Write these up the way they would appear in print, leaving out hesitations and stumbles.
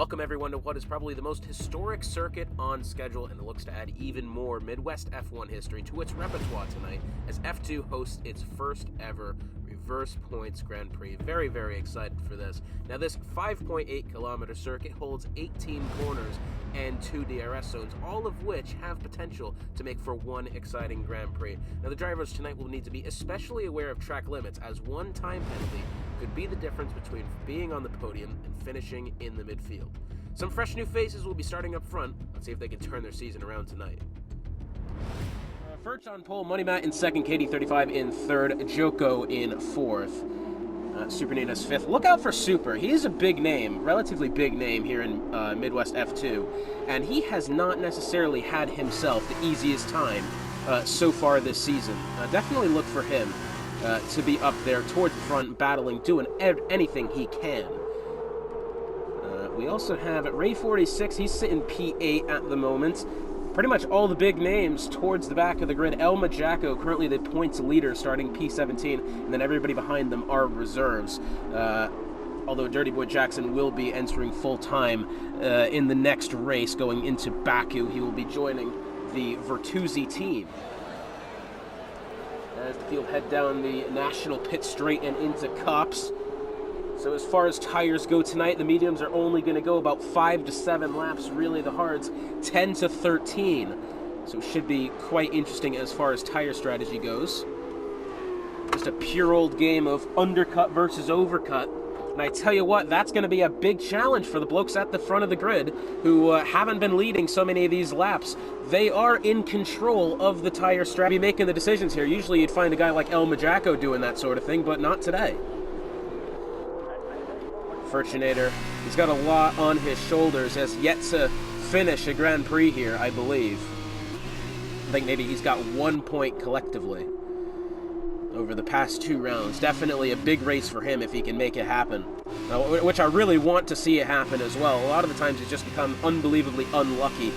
Welcome everyone to what is probably the most historic circuit on schedule, and it looks to add even more Midwest F1 history to its repertoire tonight as F2 hosts its first ever reverse points Grand Prix. Very, very excited for this. Now this 5.8 kilometer circuit holds 18 corners and 2 DRS zones, all of which have potential to make for one exciting Grand Prix. Now the drivers tonight will need to be especially aware of track limits, as one time penalty could be the difference between being on the podium and finishing in the midfield. Some fresh new faces will be starting up front. Let's see if they can turn their season around tonight. Furch on pole, Money Matt in second, KD35 in third, Joko in fourth, Super Nina's fifth. Look out for Super. He's a big name, relatively big name here in Midwest F2, and he has not necessarily had himself the easiest time so far this season. Definitely look for him to be up there towards the front, battling, doing anything he can. We also have Ray 46. He's sitting P8 at the moment. Pretty much all the big names towards the back of the grid. El Majaco, currently the points leader, starting P17, and then everybody behind them are reserves. Although Dirty Boy Jackson will be entering full-time in the next race going into Baku. He will be joining the Virtuzi team. As the field head down the national pit straight and into Cops. So as far as tires go tonight, the mediums are only going to go about 5 to 7 laps. Really, the hards 10 to 13. So it should be quite interesting as far as tire strategy goes. Just a pure old game of undercut versus overcut. And I tell you what, that's going to be a big challenge for the blokes at the front of the grid who haven't been leading so many of these laps. They are in control of the tire strategy, making the decisions here. Usually you'd find a guy like El Majaco doing that sort of thing, but not today. Furchinator, he's got a lot on his shoulders, has yet to finish a Grand Prix here, I believe. I think maybe he's got 1 point collectively over the past 2 rounds. Definitely a big race for him if he can make it happen, which I really want to see it happen as well. A lot of the times he's just become unbelievably unlucky,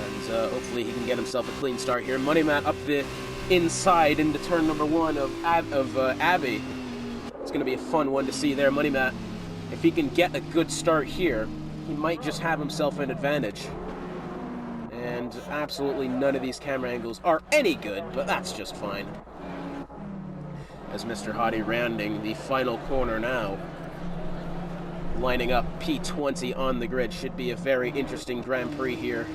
and hopefully he can get himself a clean start here. Money Matt up the inside into turn number 1 of Abbey. It's going to be a fun one to see there. Money Matt, if he can get a good start here, he might just have himself an advantage. And absolutely none of these camera angles are any good, but that's just fine. As Mr. Hottie rounding the final corner now, lining up P20 on the grid. Should be a very interesting Grand Prix here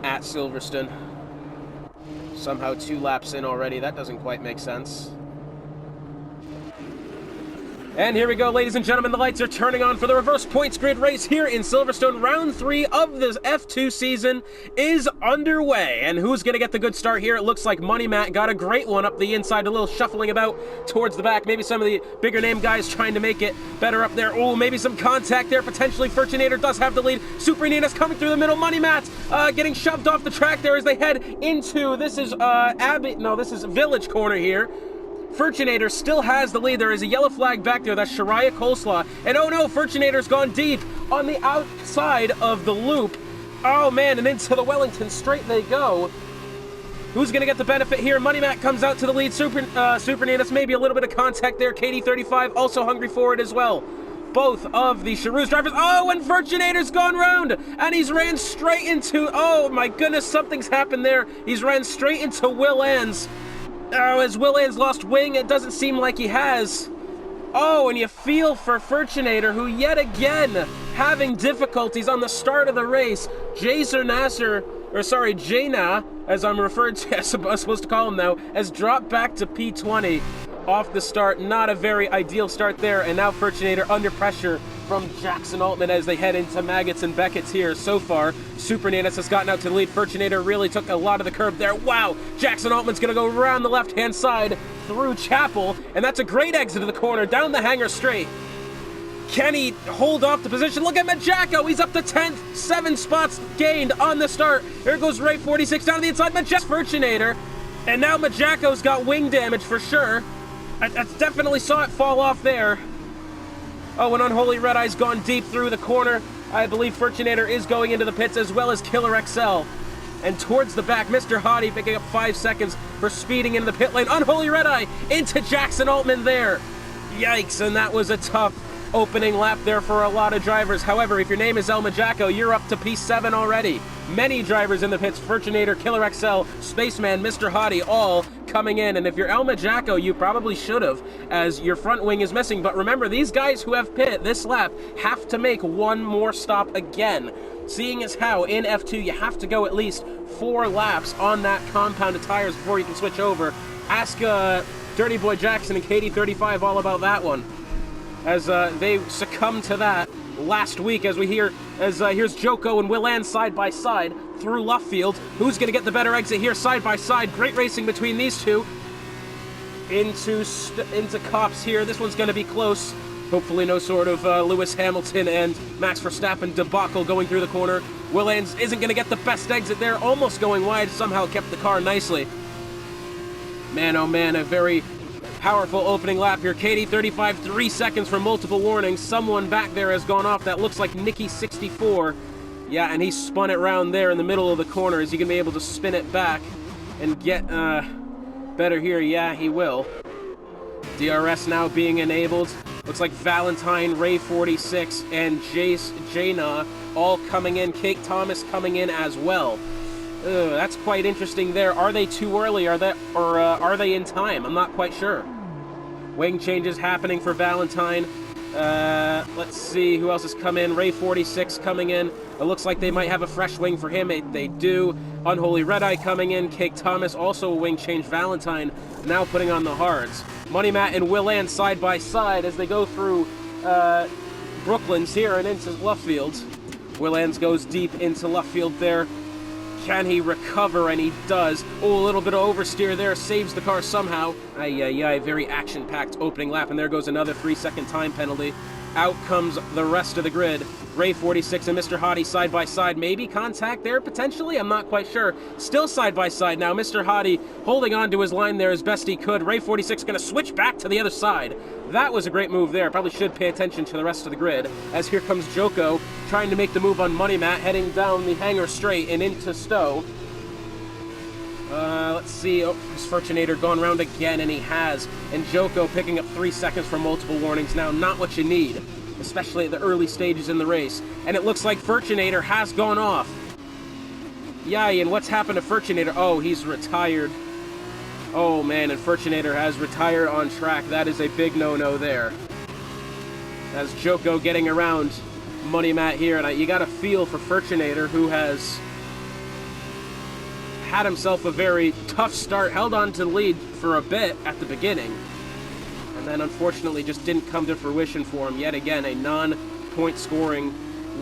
at Silverstone. Somehow 2 laps in already. That doesn't quite make sense. And here we go, ladies and gentlemen, the lights are turning on for the reverse points grid race here in Silverstone. Round 3 of the F2 season is underway. And who's going to get the good start here? It looks like Money Matt got a great one up the inside, a little shuffling about towards the back. Maybe some of the bigger name guys trying to make it better up there. Oh, maybe some contact there, potentially. Furchinator does have the lead. Super Nina's coming through the middle. Money Matt getting shoved off the track there as they head into, this is this is Village Corner here. Furchinator still has the lead. There is a yellow flag back there. That's Shariah Coleslaw. And oh no, Furchinator's gone deep on the outside of the loop. Oh man, and into the Wellington straight they go. Who's going to get the benefit here? Money Matt comes out to the lead. Super Nina's maybe a little bit of contact there. KD35 also hungry for it as well. Both of the Charouz drivers. Oh, and Furchinator's gone round. And he's ran straight into, oh my goodness, something's happened there. He's ran straight into Will Ann's. Oh, has Will Ann's lost wing? It doesn't seem like he has. Oh, and you feel for Furchinator, who yet again having difficulties on the start of the race. Jaina, as I'm referred to, as I'm supposed to call him now, has dropped back to P20 off the start. Not a very ideal start there, and now Furchinator under pressure from Jackson Altman as they head into Maggots and Beckett's here so far. Super Nanis has gotten out to the lead. Furchinator really took a lot of the curb there. Wow, Jackson Altman's going to go around the left-hand side through Chapel, and that's a great exit of the corner, down the hanger straight. Can he hold off the position? Look at Majaco, he's up to 10th, 7 spots gained on the start. Here goes Ray 46 down to the inside, Furchinator, and now Majaco's got wing damage for sure. I definitely saw it fall off there. Oh, and Unholy Red Eye's gone deep through the corner. I believe Furchinator is going into the pits, as well as Killer XL. And towards the back, Mr. Hottie picking up 5 seconds for speeding into the pit lane. Unholy Red Eye into Jackson Altman there. Yikes, and that was a tough opening lap there for a lot of drivers. However, if your name is El Majaco, you're up to P7 already. Many drivers in the pits, Furchinator, Killer XL, Spaceman, Mr. Hottie, all coming in. And if you're El Majaco, you probably should have, as your front wing is missing. But remember, these guys who have pit this lap have to make one more stop again. Seeing as how in F2 you have to go at least 4 laps on that compound of tires before you can switch over. Ask Dirty Boy Jackson and KD35 all about that one, as they succumbed to that last week. As we hear, here's Joko and Will Ann side by side through Luffield. Who's going to get the better exit here side by side? Great racing between these two. Into Cops here. This one's going to be close. Hopefully no sort of Lewis Hamilton and Max Verstappen debacle going through the corner. Will Ann isn't going to get the best exit there. Almost going wide. Somehow kept the car nicely. Man, oh man, a very powerful opening lap here. KD35, 3 seconds for multiple warnings. Someone back there has gone off. That looks like Nicky64. Yeah, and he spun it round there in the middle of the corner. Is he going to be able to spin it back and get better here? Yeah, he will. DRS now being enabled. Looks like Valentine, Ray46, and Jaina all coming in. Kate Thomas coming in as well. That's quite interesting there. Are they too early? Are they in time? I'm not quite sure. Wing changes happening for Valentine. Let's see who else has come in. Ray46 coming in. It looks like they might have a fresh wing for him. They do. Unholy Red Eye coming in. Cake Thomas also a wing change. Valentine now putting on the hards. Money Matt and Will Ann side by side as they go through Brooklands here and into Luffield. Will Ann goes deep into Luffield there. Can he recover? And he does. Oh, a little bit of oversteer there. Saves the car somehow. Ay, very action-packed opening lap. And there goes another 3-second time penalty. Out comes the rest of the grid. Ray46 and Mr. Hottie side by side. Maybe contact there, potentially? I'm not quite sure. Still side by side now. Mr. Hottie holding on to his line there as best he could. Ray46 going to switch back to the other side. That was a great move there. Probably should pay attention to the rest of the grid. As here comes Joko trying to make the move on Money Matt, heading down the hangar straight and into Stowe. Let's see. Oh, this Furchinator gone round again, and he has. And Joko picking up 3 seconds for multiple warnings. Now, not what you need, especially at the early stages in the race. And it looks like Furchinator has gone off. Yay, and what's happened to Furchinator? Oh, he's retired. Oh, man, and Furchinator has retired on track. That is a big no-no there. As Joko getting around Money Matt here. And you got a feel for Furchinator, who has had himself a very tough start, held on to the lead for a bit at the beginning, and then unfortunately just didn't come to fruition for him. Yet again, a non-point scoring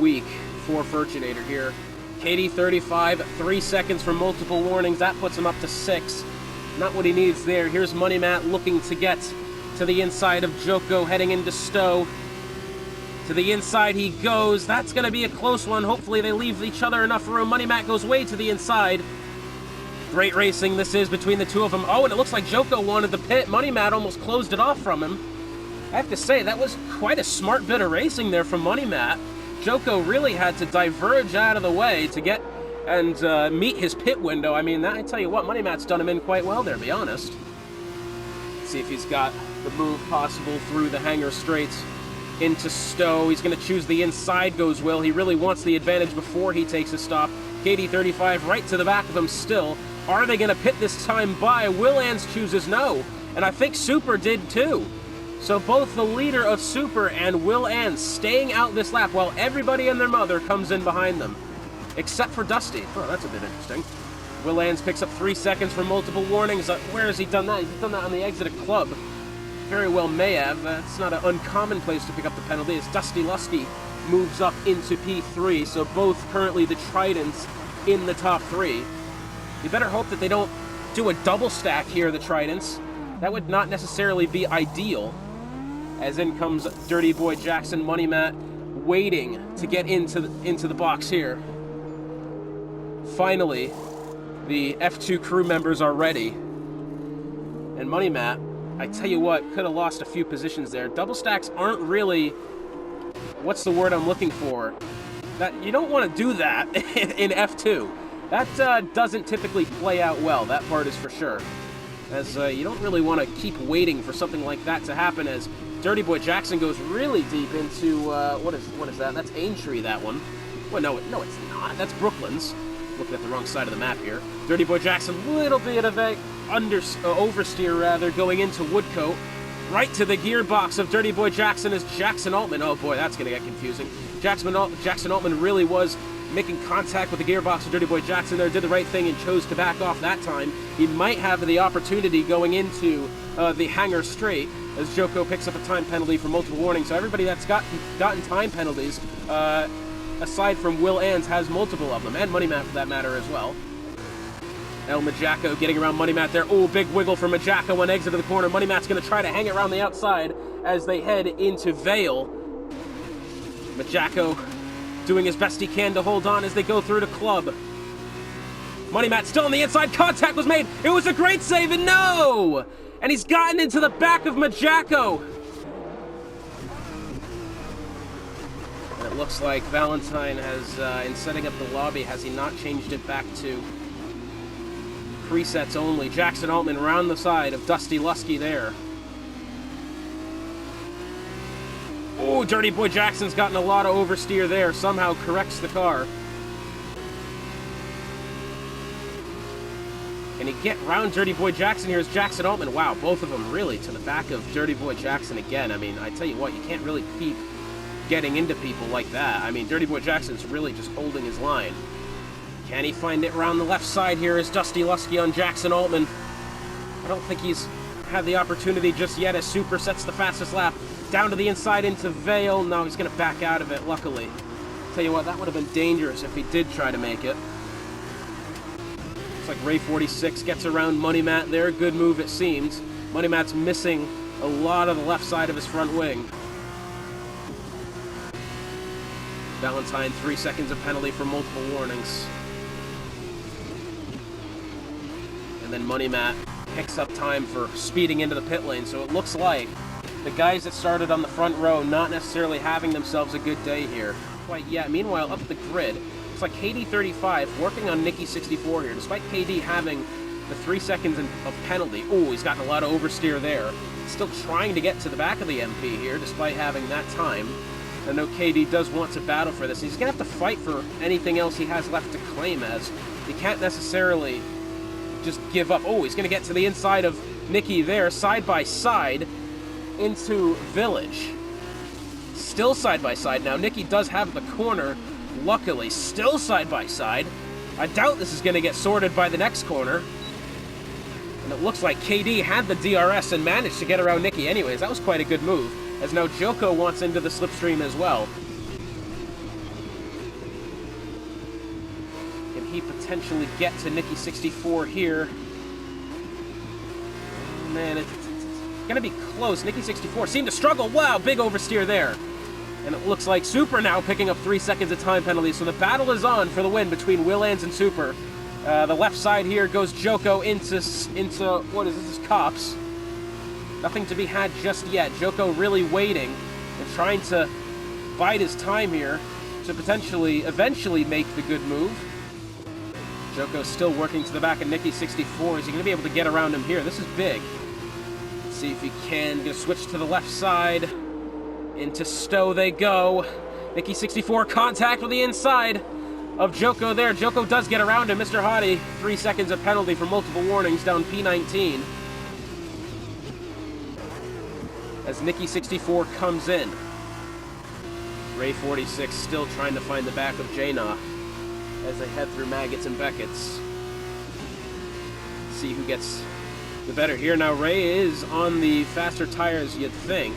week for Furchinator here. KD35, 3 seconds for multiple warnings. That puts him up to 6. Not what he needs there. Here's Money Matt looking to get to the inside of Joko, heading into Stowe. To the inside he goes. That's going to be a close one. Hopefully they leave each other enough room. Money Matt goes way to the inside. Great racing this is between the two of them. Oh, and it looks like Joko wanted the pit. Money Matt almost closed it off from him. I have to say, that was quite a smart bit of racing there from Money Matt. Joko really had to diverge out of the way to get and meet his pit window. I mean, I tell you what, Money Matt's done him in quite well there, to be honest. Let's see if he's got the move possible through the hangar straight into Stowe. He's going to choose the inside, goes Will. He really wants the advantage before he takes a stop. KD35 right to the back of him still. Are they going to pit this time by? Will Ans chooses no. And I think Super did too. So both the leader of Super and Will Ans staying out this lap while everybody and their mother comes in behind them. Except for Dusty. Oh, that's a bit interesting. Will Ans picks up 3 seconds for multiple warnings. Where has he done that? He's done that on the exit of Club. Very well may have. It's not an uncommon place to pick up the penalty as Dusty Lusky moves up into P3. So both currently the Tridents in the top 3. You better hope that they don't do a double stack here, the Tridents. That would not necessarily be ideal. As in comes Dirty Boy Jackson, Money Matt, waiting to get into the box here. Finally, the F2 crew members are ready. And Money Matt, I tell you what, could have lost a few positions there. Double stacks aren't really, what's the word I'm looking for? That you don't want to do that in F2. That doesn't typically play out well, that part is for sure. As you don't really want to keep waiting for something like that to happen, as Dirty Boy Jackson goes really deep into, what is that? That's Aintree, that one. Well, no, it's not. That's Brooklyn's. Looking at the wrong side of the map here. Dirty Boy Jackson, little bit of a oversteer, rather, going into Woodcote. Right to the gearbox of Dirty Boy Jackson is Jackson Altman. Oh boy, that's going to get confusing. Jackson Altman really was making contact with the gearbox of Dirty Boy Jackson there, did the right thing and chose to back off that time. He might have the opportunity going into the hangar straight as Joko picks up a time penalty for multiple warnings. So everybody that's gotten time penalties, aside from Will Ans, has multiple of them, and Money Matt for that matter as well. El Majacco getting around Money Matt there. Oh, big wiggle for Majacco on exit of the corner. Money Matt's going to try to hang it around the outside as they head into Vale. Majacco doing his best he can to hold on as they go through the club. Money Matt still on the inside. Contact was made. It was a great save, and no! And he's gotten into the back of Majacco. And it looks like Valentine has, in setting up the lobby, has he not changed it back to presets only. Jackson Altman around the side of Dusty Lusky there. Oh, Dirty Boy Jackson's gotten a lot of oversteer there. Somehow corrects the car. Can he get round Dirty Boy Jackson? Here's Jackson Altman. Wow, both of them really to the back of Dirty Boy Jackson again. I mean, I tell you what, you can't really keep getting into people like that. I mean, Dirty Boy Jackson's really just holding his line. Can he find it around the left side here as Dusty Lusky on Jackson Altman? I don't think he's had the opportunity just yet as Super sets the fastest lap. Down to the inside into Vale. No, he's going to back out of it, luckily. Tell you what, that would have been dangerous if he did try to make it. Looks like Ray 46 gets around Money Matt there. Good move, it seems. Money Matt's missing a lot of the left side of his front wing. Valentine, 3 seconds of penalty for multiple warnings. And then Money Matt picks up time for speeding into the pit lane, so it looks like the guys that started on the front row not necessarily having themselves a good day here. Quite yet. Meanwhile, up the grid, it's like KD35 working on Nicky 64 here, despite KD having the 3 seconds of penalty. Oh, he's gotten a lot of oversteer there. Still trying to get to the back of the MP here, despite having that time. I know KD does want to battle for this. He's going to have to fight for anything else he has left to claim, as he can't necessarily just give up. Oh, he's going to get to the inside of Nicky there, side by side, into Village. Still side by side now. Nicky does have the corner, luckily. Still side by side. I doubt this is going to get sorted by the next corner. And it looks like KD had the DRS and managed to get around Nicky anyways. That was quite a good move, as now Joko wants into the slipstream as well. Can he potentially get to Nicky 64 here? Oh, man, it's going to be close. Nicky 64 seemed to struggle. Wow, big oversteer there. And it looks like Super now picking up 3 seconds of time penalty. So the battle is on for the win between Will Ans and Super. The left side here goes Joko into what is this? Cops. Nothing to be had just yet. Joko really waiting and trying to bide his time here to potentially eventually make the good move. Joko still working to the back of Nicky 64. Is he going to be able to get around him here? This is big. Let's see if he can. Gonna switch to the left side. Into Stowe they go. Nicky 64 contact with the inside of Joko there. Joko does get around him. Mr. Hottie, 3 seconds of penalty for multiple warnings, down P19. As Nicky 64 comes in. Ray 46 still trying to find the back of Jaina as they head through Maggots and Beckett's. See who gets the better here. Now Ray is on the faster tires, you'd think.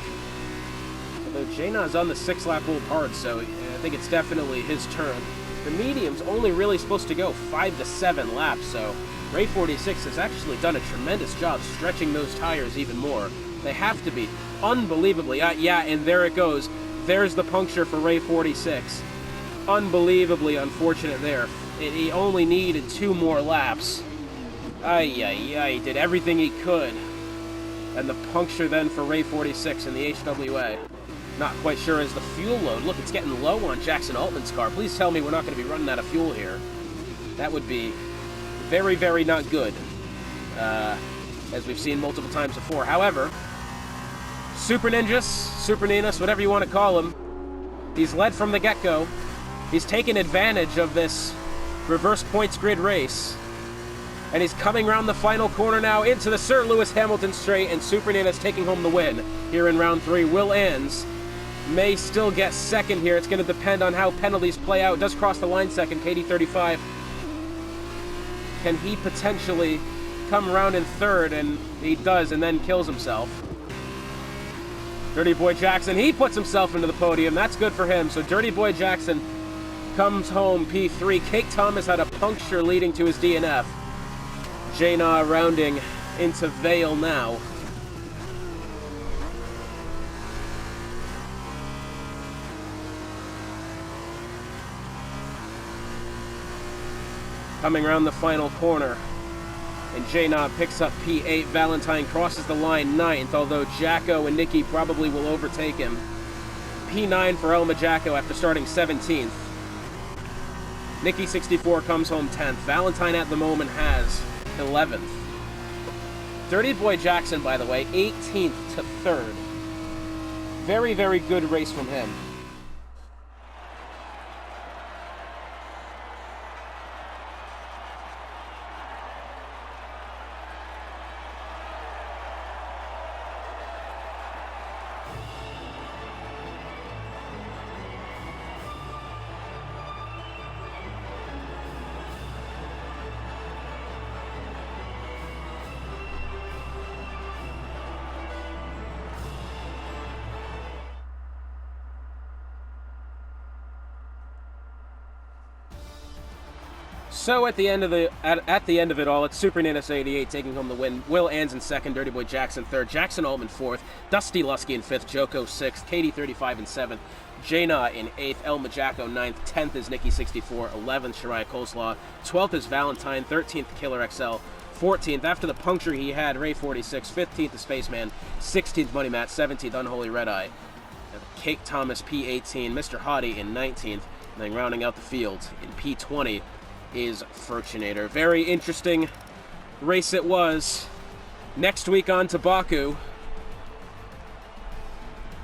Although Jaina is on the 6-lap old hard, so I think it's definitely his turn. The medium's only really supposed to go 5 to 7 laps, so Ray 46 has actually done a tremendous job stretching those tires even more. They have to be. Unbelievably. Yeah, and there it goes. There's the puncture for Ray 46. Unbelievably unfortunate there. He only needed 2 more laps. He did everything he could. And the puncture then for Ray 46 in the HWA. Not quite sure as the fuel load. Look, it's getting low on Jackson Altman's car. Please tell me we're not going to be running out of fuel here. That would be very, very not good. As we've seen multiple times before. However, Super Ninjas, Super Ninas, whatever you want to call him. He's led from the get-go. He's taken advantage of this reverse points grid race. And he's coming around the final corner now into the Sir Lewis Hamilton straight, and Super Nina's taking home the win here in round 3. Will Ans may still get second here. It's going to depend on how penalties play out. Does cross the line second, KD35. Can he potentially come around in third? And he does, and then kills himself. Dirty Boy Jackson, he puts himself into the podium. That's good for him. So Dirty Boy Jackson comes home P3. Cake Thomas had a puncture leading to his DNF. Jaina rounding into Vale now. Coming around the final corner. And Jaina picks up P8. Valentine crosses the line 9th, although Jacko and Nikki probably will overtake him. P9 for Elma Jacko after starting 17th. Nikki 64 comes home 10th. Valentine at the moment has 11th. Dirty Boy Jackson, by the way, 18th to 3rd. Very, very good race from him. So at the end of it all, it's Super Ninas 88 taking home the win. Will Ans in second, Dirty Boy Jackson third, Jackson Altman fourth, Dusty Lusky in fifth, Joko sixth, Katie 35 in seventh, Jaina in eighth, Elma Jacko ninth, 10th is Nikki 64, 11th Shariah Coleslaw, 12th is Valentine, 13th Killer XL, 14th after the puncture he had Ray 46, 15th is Spaceman, 16th Money Matt, 17th Unholy Red Eye, Cake Thomas P18, Mr. Hottie in 19th, and then rounding out the field in P20 is Furchinator. Very interesting race it was. Next week on to Baku.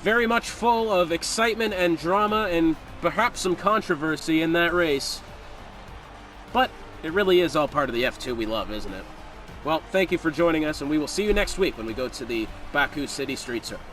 Very much full of excitement and drama and perhaps some controversy in that race. But it really is all part of the F2 we love, isn't it? Well, thank you for joining us, and we will see you next week when we go to the Baku City Street Circuit.